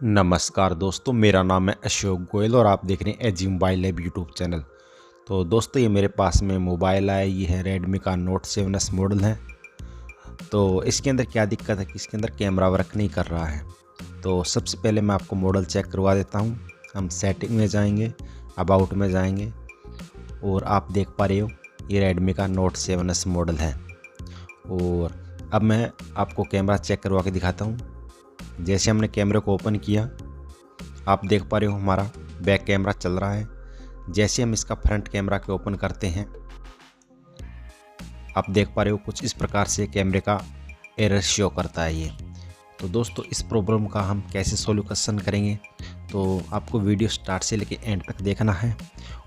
नमस्कार दोस्तों, मेरा नाम है अशोक गोयल और आप देख रहे हैं एजी मोबाइल लैब यूट्यूब चैनल। तो दोस्तों, ये मेरे पास में मोबाइल आया, ये है रेडमी का नोट 7S मॉडल है। तो इसके अंदर क्या दिक्कत है कि इसके अंदर कैमरा वर्क नहीं कर रहा है। तो सबसे पहले मैं आपको मॉडल चेक करवा देता हूँ। हम सेटिंग में जाएंगे, अबाउट में जाएंगे और आप देख पा रहे हो ये रेडमी का नोट 7S मॉडल है। और अब मैं आपको कैमरा चेक करवा के दिखाता हूँ। जैसे हमने कैमरे को ओपन किया, आप देख पा रहे हो हमारा बैक कैमरा चल रहा है। जैसे हम इसका फ्रंट कैमरा के ओपन करते हैं, आप देख पा रहे हो कुछ इस प्रकार से कैमरे का एरर शो करता है ये। तो दोस्तों, इस प्रॉब्लम का हम कैसे सॉल्यूशन करेंगे, तो आपको वीडियो स्टार्ट से लेकर एंड तक देखना है।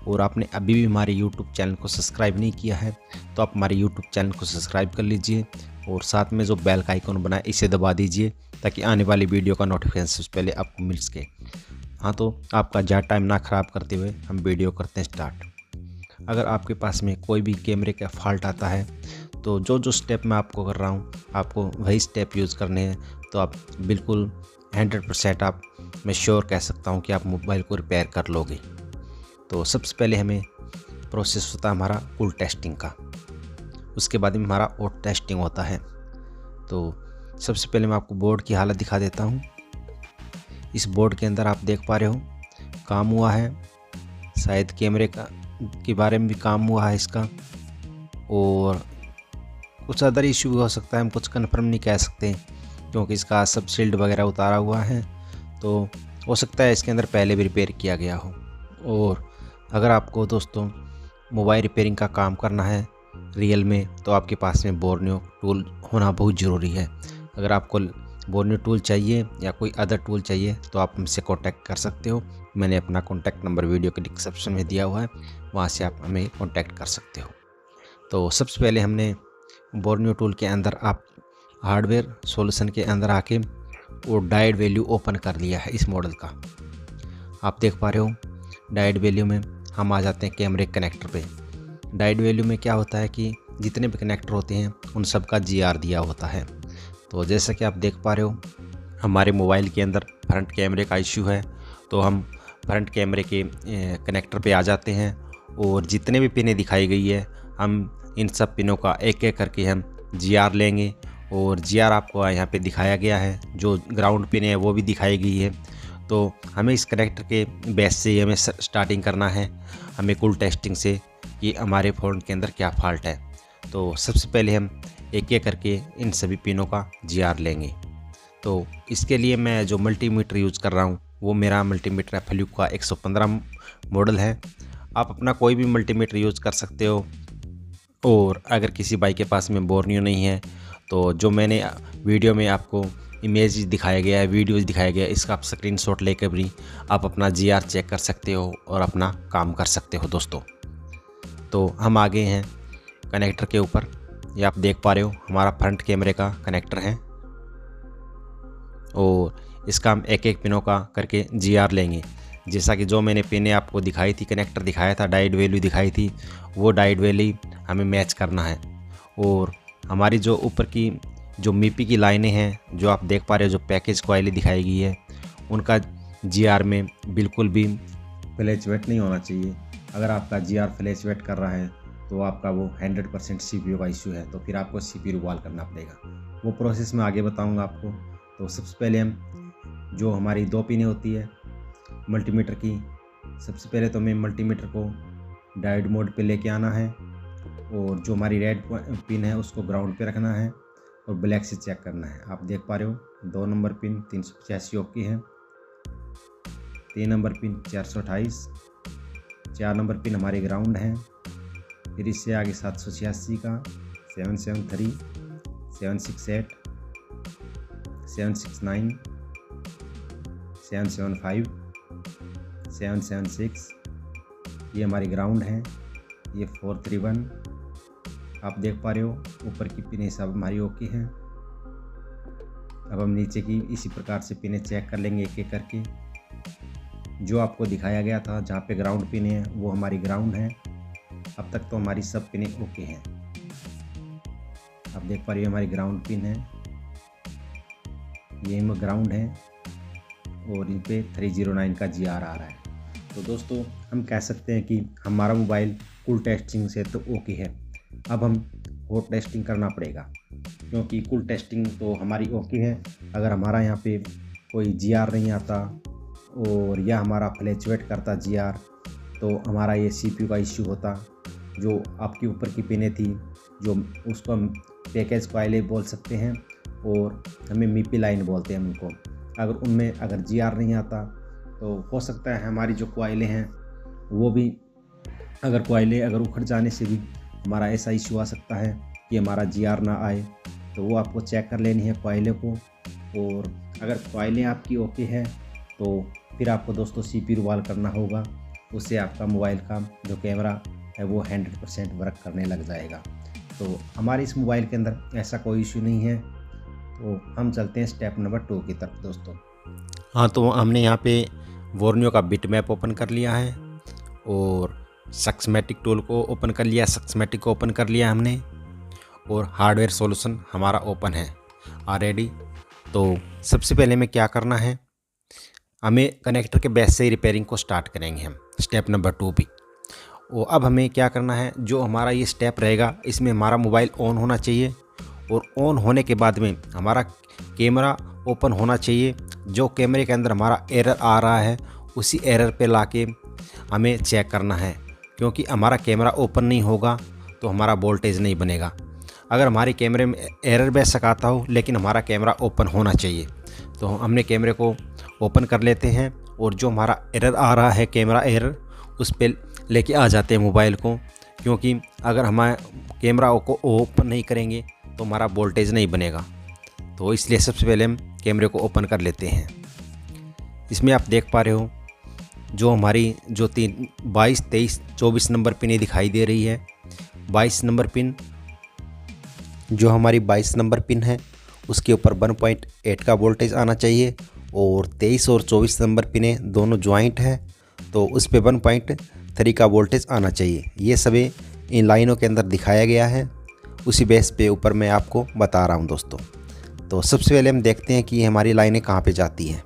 और आपने अभी भी हमारे यूट्यूब चैनल को सब्सक्राइब नहीं किया है तो आप हमारे यूट्यूब चैनल को सब्सक्राइब कर लीजिए और साथ में जो बेल का आइकन बना है इसे दबा दीजिए ताकि आने वाली वीडियो का नोटिफिकेशन सबसे पहले आपको मिल सके। हाँ, तो आपका ज़्यादा टाइम ना ख़राब करते हुए हम वीडियो करते हैं स्टार्ट। अगर आपके पास में कोई भी कैमरे का फॉल्ट आता है तो जो स्टेप मैं आपको कर रहा हूँ, आपको वही स्टेप यूज़ करने हैं। तो आप बिल्कुल 100% आप, मैं श्योर कह सकता हूँ कि आप मोबाइल को रिपेयर कर लोगे। तो सबसे पहले हमें प्रोसेस होता है हमारा कूल टेस्टिंग का, उसके बाद में हमारा ऑट टेस्टिंग होता है। तो सबसे पहले मैं आपको बोर्ड की हालत दिखा देता हूँ। इस बोर्ड के अंदर आप देख पा रहे हो काम हुआ है, शायद कैमरे का के बारे में भी काम हुआ है इसका, और कुछ अदर इशू भी हो सकता है। हम कुछ कंफर्म नहीं कह सकते क्योंकि इसका सब शील्ड वगैरह उतारा हुआ है, तो हो सकता है इसके अंदर पहले भी रिपेयर किया गया हो। और अगर आपको दोस्तों मोबाइल रिपेयरिंग का काम करना है रियल में, तो आपके पास में बोर्नियो टूल होना बहुत ज़रूरी है। अगर आपको बोर्नियो टूल चाहिए या कोई अदर टूल चाहिए तो आप हमसे कांटेक्ट कर सकते हो। मैंने अपना कांटेक्ट नंबर वीडियो के डिस्क्रिप्शन में दिया हुआ है, वहाँ से आप हमें कांटेक्ट कर सकते हो। तो सबसे पहले हमने बोर्नियो टूल के अंदर आप हार्डवेयर सॉल्यूशन के अंदर आके वो डायोड वैल्यू ओपन कर लिया है इस मॉडल का। आप देख पा रहे हो डायोड वैल्यू में हम आ जाते हैं कैमरे कनेक्टर पे। डायोड वैल्यू में क्या होता है कि जितने भी कनेक्टर होते हैं उन सब का GR दिया होता है। तो जैसा कि आप देख पा रहे हो हमारे मोबाइल के अंदर फ्रंट कैमरे का इशू है, तो हम फ्रंट कैमरे के कनेक्टर पे आ जाते हैं और जितने भी पिनें दिखाई गई है हम इन सब पिनों का एक एक करके हम GR लेंगे। और GR आपको यहाँ पे दिखाया गया है, जो ग्राउंड पिन है वो भी दिखाई गई है। तो हमें इस कनेक्टर के बेस से ही हमें स्टार्टिंग करना है, हमें कूल टेस्टिंग से कि हमारे फ़ोन के अंदर क्या फॉल्ट है। तो सबसे पहले हम एक एक करके इन सभी पिनों का GR लेंगे। तो इसके लिए मैं जो मल्टीमीटर यूज़ कर रहा हूँ वो मेरा मल्टीमीटर है फ्लिप का 115 मॉडल है। आप अपना कोई भी मल्टीमीटर यूज़ कर सकते हो। और अगर किसी भाई के पास में बोर्नियो नहीं है तो जो मैंने वीडियो में आपको इमेज दिखाया गया है, वीडियोज दिखाया गया है, इसका आप स्क्रीनशॉट लेकर भी आप अपना GR चेक कर सकते हो और अपना काम कर सकते हो दोस्तों। तो हम आ गए हैं कनेक्टर के ऊपर। ये आप देख पा रहे हो हमारा फ्रंट कैमरे का कनेक्टर है और इसका हम एक एक पिनों का करके GR लेंगे। जैसा कि जो मैंने पिनें आपको दिखाई थी, कनेक्टर दिखाया था, डायोड वैल्यू दिखाई थी, वो डायोड वैल्यू हमें मैच करना है। और हमारी जो ऊपर की जो MIPI की लाइनें हैं, जो आप देख पा रहे हो, जो पैकेज कॉइल दिखाई गई है, उनका GR में बिल्कुल भी फ्लैश वेट नहीं होना चाहिए। अगर आपका GR फ्लैश वेट कर रहा है तो आपका वो 100% CPU का इशू है, तो फिर आपको CPU रिवॉल्व करना पड़ेगा। वो प्रोसेस मैं आगे बताऊंगा आपको। तो सबसे पहले हम जो हमारी दो पिनें होती है मल्टीमीटर की, सबसे पहले तो हमें मल्टीमीटर को डायोड मोड पे लेके आना है और जो हमारी रेड पिन है उसको ग्राउंड पे रखना है और ब्लैक से चेक करना है। आप देख पा रहे हो 2 नंबर पिन 385 ओम की है, 3 नंबर पिन 428, 4 नंबर पिन हमारी ग्राउंड है। फिर इससे आगे 786 का, 773, 768, 769, 775, 776, ये हमारी ग्राउंड है। ये 431, आप देख पा रहे हो ऊपर की पिनें सब हमारी ओके हैं। अब हम नीचे की इसी प्रकार से पिनें चेक कर लेंगे एक एक करके। जो आपको दिखाया गया था जहाँ पे ग्राउंड पिन है वो हमारी ग्राउंड है। अब तक तो हमारी सब पिनें ओके हैं। आप देख पा रहे हो हमारी ग्राउंड पिन है, ये ग्राउंड है और इन पे 309 का GR आ रहा है। तो दोस्तों हम कह सकते हैं कि हमारा मोबाइल कूल टेस्टिंग से तो ओके है। अब हम हॉट टेस्टिंग करना पड़ेगा, क्योंकि कूल टेस्टिंग तो हमारी ओके है। अगर हमारा यहाँ पे कोई GR नहीं आता और या हमारा फ्लैक्चुएट करता GR, तो हमारा ये CPU का इश्यू होता। जो आपके ऊपर की पिनें थी, जो उसको हम पैकेज कॉइलें बोल सकते हैं, और हमें MIPI लाइन बोलते हैं उनको। अगर उनमें अगर GR नहीं आता तो हो सकता है हमारी जो कॉइलें हैं वो भी, अगर कॉइलें अगर उखड़ जाने से भी हमारा ऐसा इशू आ सकता है कि हमारा GR ना आए। तो वो आपको चेक कर लेनी है कॉइलें को, और अगर कॉइलें आपकी ओके है तो फिर आपको दोस्तों CPU रिवॉल्व करना होगा। उससे आपका मोबाइल का जो कैमरा है वो 100% वर्क करने लग जाएगा। तो हमारे इस मोबाइल के अंदर ऐसा कोई इशू नहीं है। तो हम चलते हैं स्टेप नंबर 2 की तरफ दोस्तों। हाँ, तो हमने यहाँ पे वॉर्नियो का बिट मैप ओपन कर लिया है और सक्समेटिक टूल को ओपन कर लिया, सक्समेटिक को ओपन कर लिया हमने, और हार्डवेयर सॉल्यूशन हमारा ओपन है ऑलरेडी। तो सबसे पहले हमें क्या करना है, हमें कनेक्टर के बेस से ही रिपेयरिंग को स्टार्ट करेंगे हम, स्टेप नंबर 2 भी। और अब हमें क्या करना है, जो हमारा ये स्टेप रहेगा इसमें हमारा मोबाइल ऑन होना चाहिए, और ऑन होने के बाद में हमारा कैमरा ओपन होना चाहिए। जो कैमरे के अंदर हमारा एरर आ रहा है उसी एरर पे लाके हमें चेक करना है, क्योंकि हमारा कैमरा ओपन नहीं होगा तो हमारा वोल्टेज नहीं बनेगा। अगर हमारे कैमरे में एरर बेशक आता हो लेकिन हमारा कैमरा ओपन होना चाहिए। तो हमने कैमरे को ओपन कर लेते हैं, और जो हमारा एरर आ रहा है कैमरा एरर, उस पर लेके आ जाते हैं मोबाइल को, क्योंकि अगर हमारे कैमरा को ओपन नहीं करेंगे तो हमारा वोल्टेज नहीं बनेगा। तो इसलिए सबसे पहले हम कैमरे को ओपन कर लेते हैं। इसमें आप देख पा रहे हो जो हमारी जो 22, 23, 24 नंबर पिनें दिखाई दे रही है। 22 नंबर पिन, जो हमारी 22 नंबर पिन है उसके ऊपर 1.8 का वोल्टेज आना चाहिए, और 23 और 24 नंबर पिनें दोनों ज्वाइंट है तो उस पर 1.3 का वोल्टेज आना चाहिए। ये सभी इन लाइनों के अंदर दिखाया गया है, उसी बेस पे ऊपर मैं आपको बता रहा हूँ दोस्तों। तो सबसे पहले हम देखते हैं कि हमारी लाइनें कहाँ पे जाती हैं।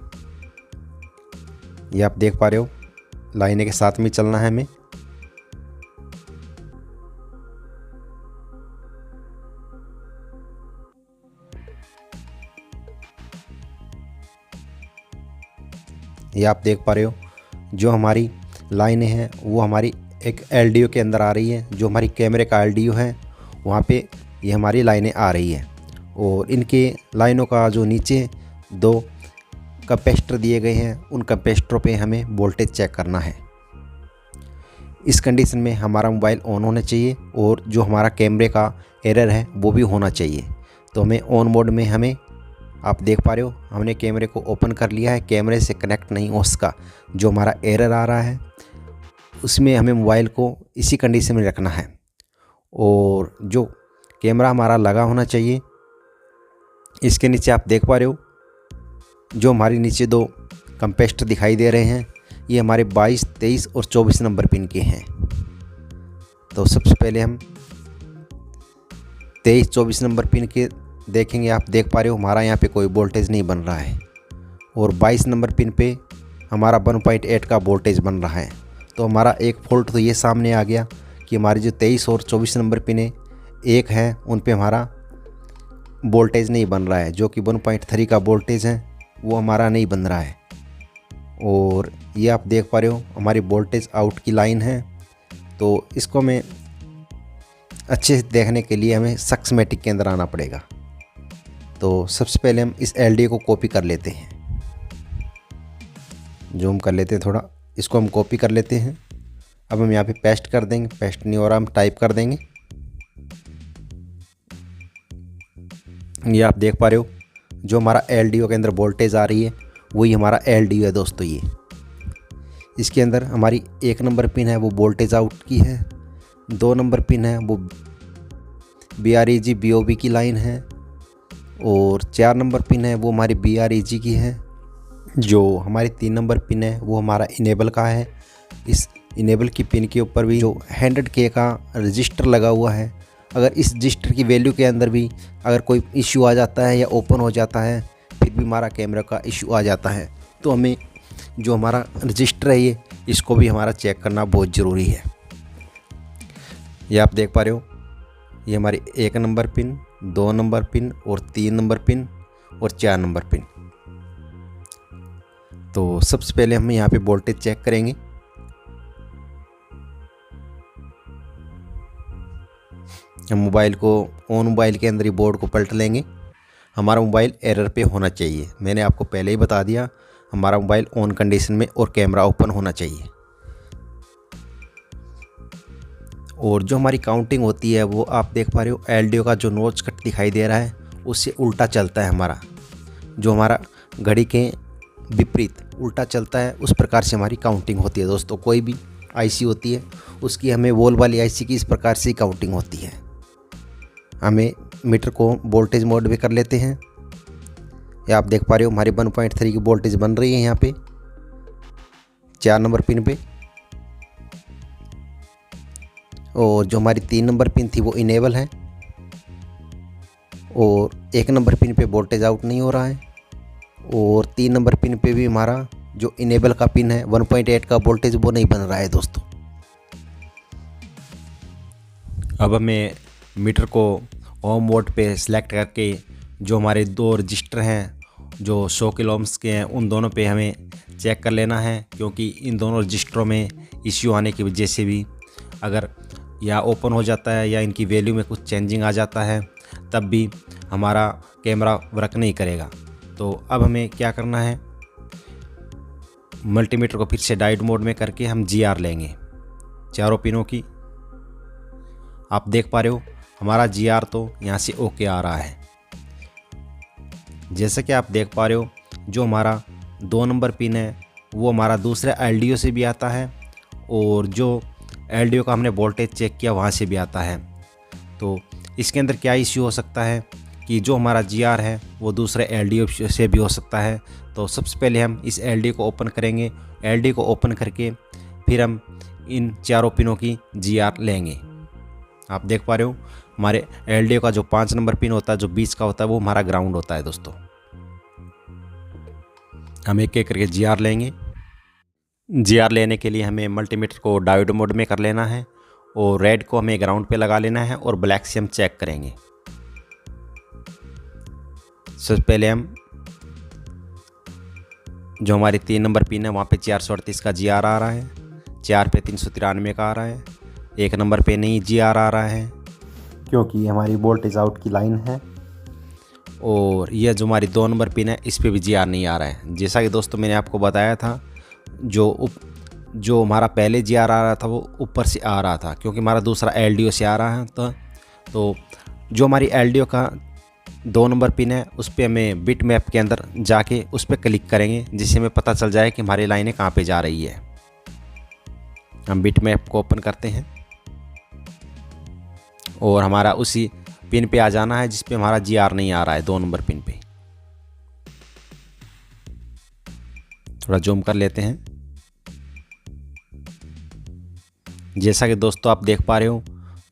ये आप देख पा रहे हो, लाइनें के साथ में चलना है हमें। ये आप देख पा रहे हो जो हमारी लाइनें हैं वो हमारी एक LDO के अंदर आ रही है। जो हमारी कैमरे का LDO है वहाँ पे ये हमारी लाइनें आ रही है, और इनके लाइनों का जो नीचे 2 कैपेसिटर दिए गए हैं उन कैपेसिटरों पे हमें वोल्टेज चेक करना है। इस कंडीशन में हमारा मोबाइल ऑन होना चाहिए, और जो हमारा कैमरे का एरर है वो भी होना चाहिए। तो हमें ऑन मोड में हमें, आप देख पा रहे हो हमने कैमरे को ओपन कर लिया है। कैमरे से कनेक्ट नहीं हो, उसका जो हमारा एरर आ रहा है उसमें हमें मोबाइल को इसी कंडीशन में रखना है, और जो कैमरा हमारा लगा होना चाहिए। इसके नीचे आप देख पा रहे हो जो हमारे नीचे 2 कैपेसिटर दिखाई दे रहे हैं, ये हमारे 22, 23 और 24 नंबर पिन के हैं। तो सबसे पहले हम 23, 24 नंबर पिन के देखेंगे। आप देख पा रहे हो हमारा यहाँ पे कोई वोल्टेज नहीं बन रहा है, और 22 नंबर पिन पे हमारा 1.8 का वोल्टेज बन रहा है। तो हमारा एक फॉल्ट तो ये सामने आ गया कि हमारी जो 23 और 24 नंबर पिनें एक हैं उन पे हमारा वोल्टेज नहीं बन रहा है, जो कि 1.3 का वोल्टेज है वो हमारा नहीं बन रहा है। और ये आप देख पा रहे हो हमारी वोल्टेज आउट की लाइन है। तो इसको हमें अच्छे से देखने के लिए हमें सक्समेटिक के अंदर आना पड़ेगा। तो सबसे पहले हम इस LDO को कॉपी कर लेते हैं, जूम कर लेते हैं थोड़ा, इसको हम कॉपी कर लेते हैं। अब हम यहाँ पे पेस्ट कर देंगे, पेस्ट नहीं हो रहा हम टाइप कर देंगे। ये आप देख पा रहे हो जो हमारा LDO के अंदर वोल्टेज आ रही है वही हमारा LDO है दोस्तों। ये इसके अंदर हमारी 1 नंबर पिन है वो वोल्टेज आउट की है, 2 नंबर पिन है वो BREG BOB की लाइन है, और 4 नंबर पिन है वो हमारी BREG की है। जो हमारी 3 नंबर पिन है वो हमारा इनेबल का है। इस इनेबल की पिन के ऊपर भी जो 100K का रजिस्टर लगा हुआ है, अगर इस रजिस्टर की वैल्यू के अंदर भी अगर कोई इश्यू आ जाता है या ओपन हो जाता है फिर भी हमारा कैमरा का इश्यू आ जाता है। तो हमें जो हमारा रजिस्टर है ये इसको भी हमारा चेक करना बहुत ज़रूरी है। ये आप देख पा रहे हो, ये हमारी 1 नंबर पिन, 2 नंबर पिन और 3 नंबर पिन और 4 नंबर पिन। तो सबसे पहले हम यहाँ पे वोल्टेज चेक करेंगे। हम मोबाइल के अंदर ही बोर्ड को पलट लेंगे। हमारा मोबाइल एरर पे होना चाहिए। मैंने आपको पहले ही बता दिया, हमारा मोबाइल ऑन कंडीशन में और कैमरा ओपन होना चाहिए। और जो हमारी काउंटिंग होती है वो आप देख पा रहे हो, एलडीओ का जो नोच कट दिखाई दे रहा है उससे उल्टा चलता है हमारा। जो हमारा घड़ी के विपरीत उल्टा चलता है उस प्रकार से हमारी काउंटिंग होती है दोस्तों। कोई भी आईसी होती है उसकी हमें वोल वाली आईसी की इस प्रकार से काउंटिंग होती है। हमें मीटर को वोल्टेज मोड भी कर लेते हैं। ये आप देख पा रहे हो, हमारी 1.3 की वोल्टेज बन रही है यहाँ पे 4 नंबर पिन पे। और जो हमारी 3 नंबर पिन थी वो इनेबल है और 1 नंबर पिन पे वोल्टेज आउट नहीं हो रहा है। और 3 नंबर पिन पे भी हमारा जो इनेबल का पिन है 1.8 का वोल्टेज वो नहीं बन रहा है दोस्तों। अब हमें मीटर को ओम मोड पे सिलेक्ट करके जो हमारे 2 रजिस्टर हैं जो 100 किलो ओम्स के हैं उन दोनों पे हमें चेक कर लेना है, क्योंकि इन दोनों रजिस्टरों में इश्यू आने की वजह से भी अगर या ओपन हो जाता है या इनकी वैल्यू में कुछ चेंजिंग आ जाता है तब भी हमारा कैमरा वर्क नहीं करेगा। तो अब हमें क्या करना है, मल्टीमीटर को फिर से डायोड मोड में करके हम जीआर लेंगे चारों पिनों की। आप देख पा रहे हो हमारा जीआर तो यहाँ से ओके आ रहा है। जैसे कि आप देख पा रहे हो जो हमारा 2 नंबर पिन है वो हमारा दूसरे एलडीओ से भी आता है और जो एलडीओ का हमने वोल्टेज चेक किया वहाँ से भी आता है। तो इसके अंदर क्या इश्यू हो सकता है कि जो हमारा जीआर है वो दूसरे एलडीओ से भी हो सकता है। तो सबसे पहले हम इस एलडीओ को ओपन करेंगे। एलडीओ को ओपन करके फिर हम इन चारों पिनों की जीआर लेंगे। आप देख पा रहे हो हमारे एलडीओ का जो 5 नंबर पिन होता है जो बीच का होता है वो हमारा ग्राउंड होता है दोस्तों। हम एक एक करके जीआर लेंगे। जीआर लेने के लिए हमें मल्टीमीटर को डायोड मोड में कर लेना है और रेड को हमें ग्राउंड पे लगा लेना है और ब्लैक से हम चेक करेंगे। सबसे पहले हम जो हमारी 3 नंबर पिन है वहाँ पे 438 का जीआर आ रहा है, 4 पे 393 का आ रहा है, 1 नंबर पे नहीं जीआर आ रहा है क्योंकि हमारी वोल्टेज आउट की लाइन है। और यह जो हमारी 2 नंबर पिन है इस पे भी जीआर नहीं आ रहा है। जैसा कि दोस्तों मैंने आपको बताया था जो हमारा पहले जीआर आ रहा था वो ऊपर से आ रहा था क्योंकि हमारा दूसरा एलडीओ से आ रहा है। तो जो हमारी एलडीओ का 2 नंबर पिन है उस पर हमें बिट मैप के अंदर जाके उस पर क्लिक करेंगे जिससे हमें पता चल जाए कि हमारी लाइनें कहाँ पे जा रही है। हम बिट मैप को ओपन करते हैं और हमारा उसी पिन पे आ जाना है जिस पे हमारा जीआर नहीं आ रहा है 2 नंबर पिन पे। थोड़ा जूम कर लेते हैं। जैसा कि दोस्तों आप देख पा रहे हो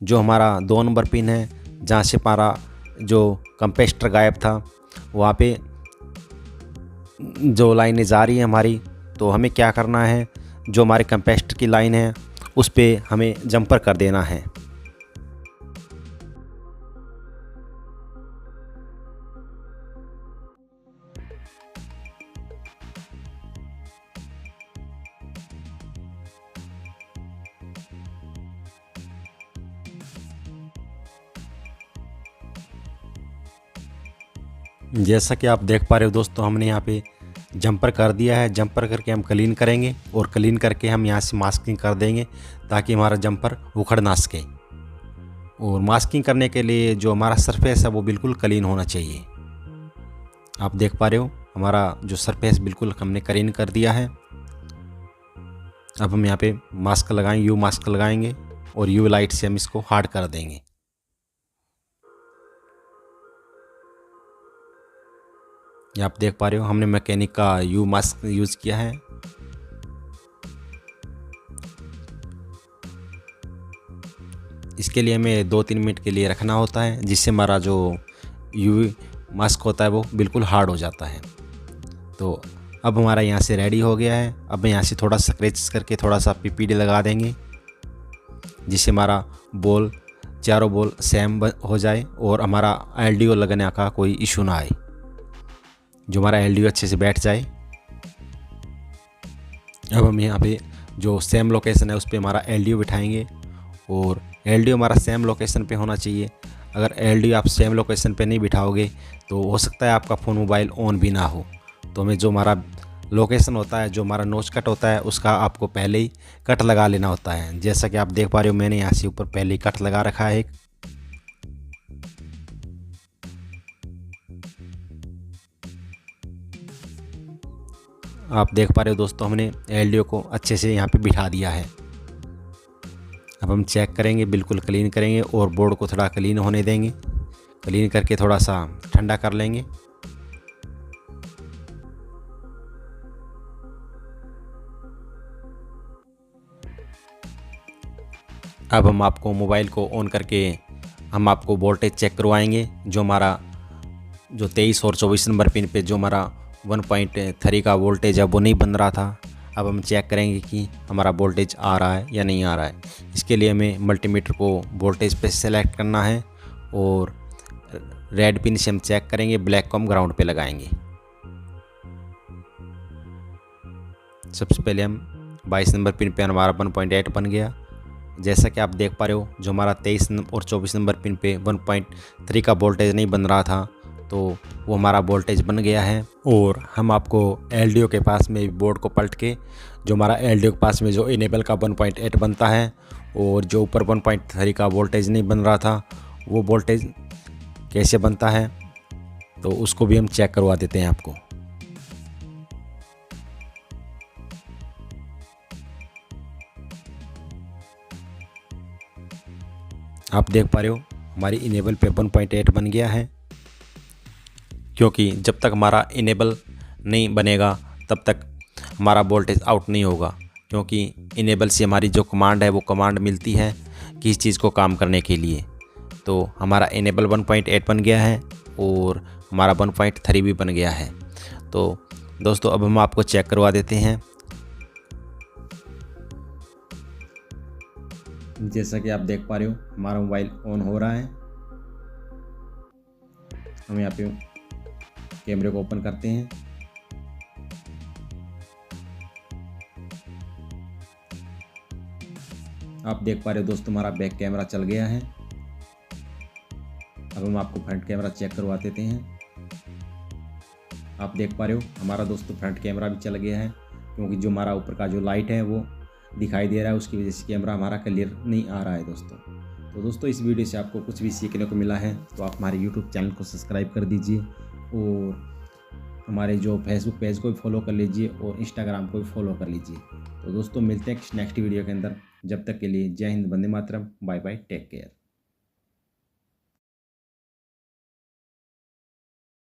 जो हमारा 2 नंबर पिन है जहाँ से हमारा जो कंपेस्टर गायब था वहाँ पे जो लाइनें जा रही हैं हमारी, तो हमें क्या करना है, जो हमारे कंपेस्टर की लाइन है उस पे हमें जंपर कर देना है। जैसा कि आप देख पा रहे हो दोस्तों हमने यहाँ पे जंपर कर दिया है। जंपर करके हम क्लीन करेंगे और क्लीन करके हम यहाँ से मास्किंग कर देंगे ताकि हमारा जंपर उखड़ ना सके। और मास्किंग करने के लिए जो हमारा सरफेस है वो बिल्कुल क्लीन होना चाहिए। आप देख पा रहे हो हमारा जो सरफेस बिल्कुल हमने क्लीन कर दिया है। अब हम यहाँ पे मास्क लगाएंगे, यू मास्क लगाएंगे और यू लाइट से हम इसको हार्ड कर देंगे। ये आप देख पा रहे हो हमने मैकेनिक का यू मास्क यूज़ किया है। इसके लिए हमें 2-3 मिनट के लिए रखना होता है जिससे हमारा जो यू मास्क होता है वो बिल्कुल हार्ड हो जाता है। तो अब हमारा यहाँ से रेडी हो गया है। अब यहाँ से थोड़ा स्क्रैच करके थोड़ा सा PPD लगा देंगे, जिससे हमारा बॉल चारों बॉल सेम हो जाए और हमारा LDO लगने का कोई इशू ना आए, जो हमारा LDO अच्छे से बैठ जाए। अब हम यहाँ पे जो सेम लोकेशन है उस पर हमारा LDO बिठाएंगे और LDO हमारा सेम लोकेशन पे होना चाहिए। अगर LDO आप सेम लोकेशन पे नहीं बिठाओगे तो हो सकता है आपका फ़ोन मोबाइल ऑन भी ना हो। तो हमें जो हमारा लोकेशन होता है, जो हमारा नोच कट होता है, उसका आपको पहले ही कट लगा लेना होता है। जैसा कि आप देख पा रहे हो, मैंने यहाँ से ऊपर पहले ही कट लगा रखा है एक। आप देख पा रहे हो दोस्तों, हमने LDO को अच्छे से यहाँ पे बिठा दिया है। अब हम चेक करेंगे, बिल्कुल क्लीन करेंगे और बोर्ड को थोड़ा क्लीन होने देंगे। क्लीन करके थोड़ा सा ठंडा कर लेंगे। अब हम आपको मोबाइल को ऑन करके हम आपको वोल्टेज चेक करवाएंगे। जो हमारा जो 23 और 24 नंबर पिन पे जो हमारा 1.3 का वोल्टेज है वो नहीं बन रहा था। अब हम चेक करेंगे कि हमारा वोल्टेज आ रहा है या नहीं आ रहा है। इसके लिए हमें मल्टीमीटर को वोल्टेज पे सेलेक्ट करना है और रेड पिन से हम चेक करेंगे, ब्लैक को हम ग्राउंड पे लगाएंगे। सबसे पहले हम 22 नंबर पिन पे हमारा 1.8 बन गया। जैसा कि आप देख पा रहे हो, जो हमारा 23 और 24 नंबर पिन पे 1.3 का वोल्टेज नहीं बन रहा था, तो वो हमारा वोल्टेज बन गया है। और हम आपको LDO के पास में बोर्ड को पलट के, जो हमारा LDO के पास में जो इनेबल का 1.8 बनता है और जो ऊपर 1.3 का वोल्टेज नहीं बन रहा था, वो वोल्टेज कैसे बनता है तो उसको भी हम चेक करवा देते हैं आपको। आप देख पा रहे हो, हमारी इनेबल पे 1.8 बन गया है। क्योंकि जब तक हमारा इनेबल नहीं बनेगा तब तक हमारा वोल्टेज आउट नहीं होगा। क्योंकि इनेबल से हमारी जो कमांड है वो कमांड मिलती है किस चीज़ को काम करने के लिए। तो हमारा इनेबल 1.8 बन गया है और हमारा 1.3 भी बन गया है। तो दोस्तों अब हम आपको चेक करवा देते हैं। जैसा कि आप देख पा रहे हो, हमारा मोबाइल ऑन हो रहा है। हम यहाँ पे कैमरे को ओपन करते हैं। आप देख पा रहे हो दोस्तों, हमारा बैक कैमरा चल गया है। अब हम आपको फ्रंट कैमरा चेक करवा देते हैं। आप देख पा रहे हो, हमारा दोस्तों फ्रंट कैमरा भी चल गया है। क्योंकि जो हमारा ऊपर का जो लाइट है वो दिखाई दे रहा है, उसकी वजह से कैमरा हमारा क्लियर नहीं आ रहा है दोस्तों। तो दोस्तों इस वीडियो से आपको कुछ भी सीखने को मिला है तो आप हमारे YouTube चैनल को सब्सक्राइब कर दीजिए और हमारे जो फेसबुक पेज को भी फॉलो कर लीजिए और इंस्टाग्राम को भी फॉलो कर लीजिए। तो दोस्तों मिलते हैं नेक्स्ट वीडियो के अंदर। जब तक के लिए जय Hind, Vande Mataram, bye bye, take care.